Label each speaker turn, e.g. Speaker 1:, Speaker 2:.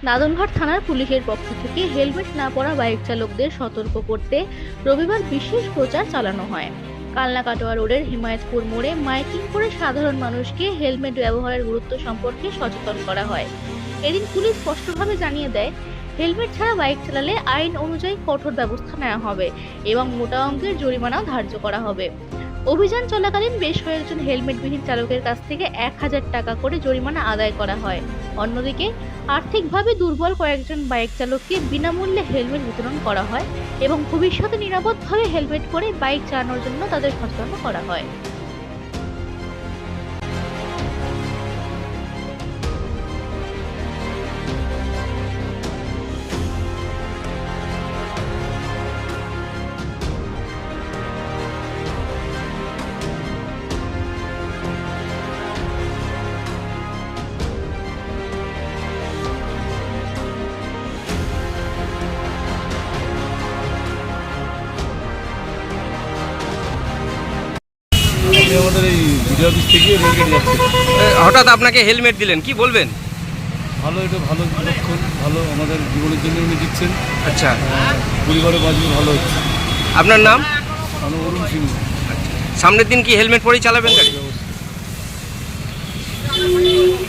Speaker 1: নাদনঘাট থানার পুলিশের পক্ষ থেকে হেলমেট না পরা বাইক চালকদের সতর্ক করতে রবিবার বিশেষ প্রচার চালানো হয়। কালনা কাটোয়া রোডের হিমায়তপুর মোড়ে মাইকিং করে সাধারণ মানুষকে হেলমেট ব্যবহারের গুরুত্ব সম্পর্কে সচেতন করা হয়। এদিন পুলিশ স্পষ্টভাবে জানিয়ে দেয়, হেলমেট ছাড়া বাইক চালালে আইন অনুযায়ী কঠোর ব্যবস্থা নেওয়া হবে এবং মোটা অঙ্কের জরিমানাও ধার্য করা হবে। অভিযান চলাকালীন বেশ কয়েকজন হেলমেটবিহীন চালকের কাছ থেকে 1000 টাকা করে জরিমানা আদায় করা হয়। অন্যদিকে আর্থিকভাবে দুর্বল কয়েকজন বাইক চালককে বিনামূল্যে হেলমেট বিতরণ করা হয় এবং ভবিষ্যতে নিরাপদভাবে হেলমেট পরে বাইক চালানোর জন্য তাদের সচেতন করা হয়।
Speaker 2: আমাদের এই বিডিও অফিস থেকে রেলগেট যাচ্ছে।
Speaker 3: হঠাৎ আপনাকে হেলমেট দিলেন, কি বলবেন?
Speaker 2: ভালো, এটা ভালো লক্ষণ, ভালো আমাদের জীবনের জন্য উনি দিচ্ছেন।
Speaker 3: আচ্ছা,
Speaker 2: পরিবারে বাঁচবে ভালো হচ্ছে।
Speaker 3: আপনার নাম?
Speaker 2: আমি অরুণ সিংহ।
Speaker 3: সামনের দিন কি হেলমেট পরেই চালাবেন গাড়ি?
Speaker 2: অবশ্যই।